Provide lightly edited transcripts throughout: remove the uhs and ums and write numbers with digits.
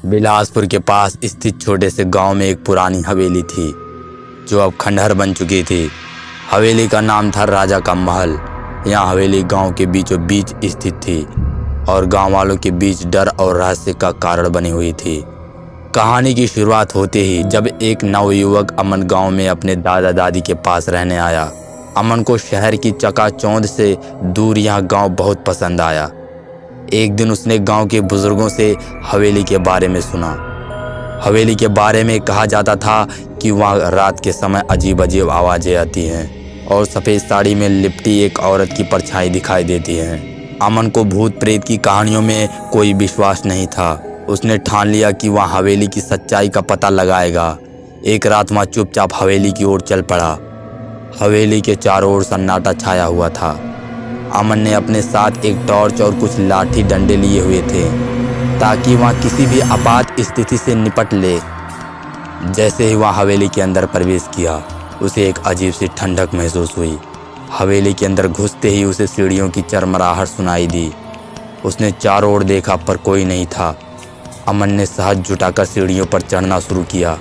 बिलासपुर के पास स्थित छोटे से गांव में एक पुरानी हवेली थी जो अब खंडहर बन चुकी थी। हवेली का नाम था राजा का महल। यहाँ हवेली गांव के बीचों बीच स्थित थी और गांव वालों के बीच डर और रहस्य का कारण बनी हुई थी। कहानी की शुरुआत होते ही जब एक नवयुवक अमन गांव में अपने दादा दादी के पास रहने आया। अमन को शहर की चकाचौंध से दूर यह गांव बहुत पसंद आया। एक दिन उसने गांव के बुजुर्गों से हवेली के बारे में सुना। हवेली के बारे में कहा जाता था कि वहाँ रात के समय अजीब अजीब आवाज़ें आती हैं और सफ़ेद साड़ी में लिपटी एक औरत की परछाई दिखाई देती है। अमन को भूत प्रेत की कहानियों में कोई विश्वास नहीं था। उसने ठान लिया कि वह हवेली की सच्चाई का पता लगाएगा। एक रात वह चुपचाप हवेली की ओर चल पड़ा। हवेली के चारों ओर सन्नाटा छाया हुआ था। अमन ने अपने साथ एक टॉर्च और कुछ लाठी डंडे लिए हुए थे ताकि वह किसी भी आपात स्थिति से निपट ले। जैसे ही वह हवेली के अंदर प्रवेश किया उसे एक अजीब सी ठंडक महसूस हुई। हवेली के अंदर घुसते ही उसे सीढ़ियों की चरमराहट सुनाई दी। उसने चारों ओर देखा पर कोई नहीं था। अमन ने साहस जुटाकर सीढ़ियों पर चढ़ना शुरू किया।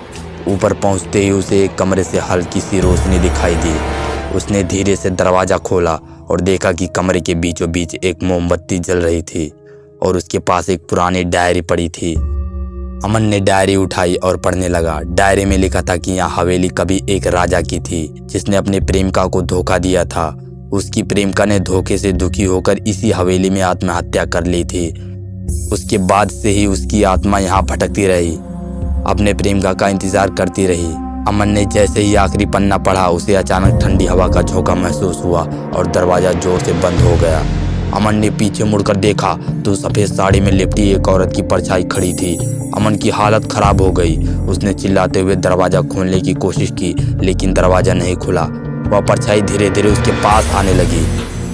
ऊपर पहुंचते ही उसे एक कमरे से हल्की सी रोशनी दिखाई दी। उसने धीरे से दरवाज़ा खोला और देखा कि कमरे के बीचों बीच एक मोमबत्ती जल रही थी और उसके पास एक पुरानी डायरी पड़ी थी। अमन ने डायरी उठाई और पढ़ने लगा। डायरी में लिखा था कि यह हवेली कभी एक राजा की थी जिसने अपने प्रेमिका को धोखा दिया था। उसकी प्रेमिका ने धोखे से दुखी होकर इसी हवेली में आत्महत्या कर ली थी। उसके बाद से ही उसकी आत्मा यहाँ भटकती रही, अपने प्रेमिका का इंतजार करती रही। अमन ने जैसे ही आखिरी पन्ना पढ़ा उसे अचानक ठंडी हवा का झोंका महसूस हुआ और दरवाज़ा जोर से बंद हो गया। अमन ने पीछे मुड़कर देखा तो सफ़ेद साड़ी में लिपटी एक औरत की परछाई खड़ी थी। अमन की हालत खराब हो गई। उसने चिल्लाते हुए दरवाज़ा खोलने की कोशिश की लेकिन दरवाज़ा नहीं खुला। वह परछाई धीरे धीरे उसके पास आने लगी।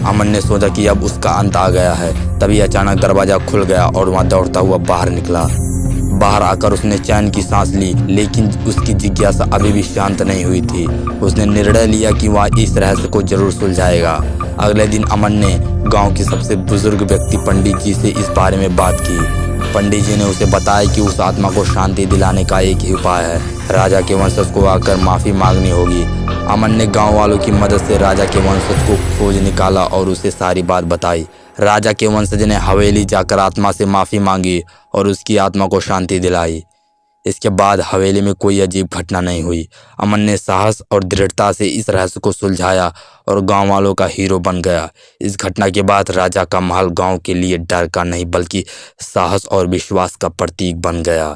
अमन ने सोचा कि अब उसका अंत आ गया है। तभी अचानक दरवाज़ा खुल गया और वह दौड़ता हुआ बाहर निकला। बाहर आकर उसने चैन की सांस ली लेकिन उसकी जिज्ञासा अभी भी शांत नहीं हुई थी। उसने निर्णय लिया कि वह इस रहस्य को जरूर सुलझाएगा। अगले दिन अमन ने गांव के सबसे बुजुर्ग व्यक्ति पंडित जी से इस बारे में बात की। पंडित जी ने उसे बताया कि उस आत्मा को शांति दिलाने का एक ही उपाय है, राजा के वंशज को आकर माफ़ी मांगनी होगी। अमन ने गाँव वालों की मदद से राजा के वंशज को खोज निकाला और उसे सारी बात बताई। राजा के वंशज ने हवेली जाकर आत्मा से माफ़ी मांगी और उसकी आत्मा को शांति दिलाई। इसके बाद हवेली में कोई अजीब घटना नहीं हुई। अमन ने साहस और दृढ़ता से इस रहस्य को सुलझाया और गांव वालों का हीरो बन गया। इस घटना के बाद राजा का महल गांव के लिए डर का नहीं बल्कि साहस और विश्वास का प्रतीक बन गया।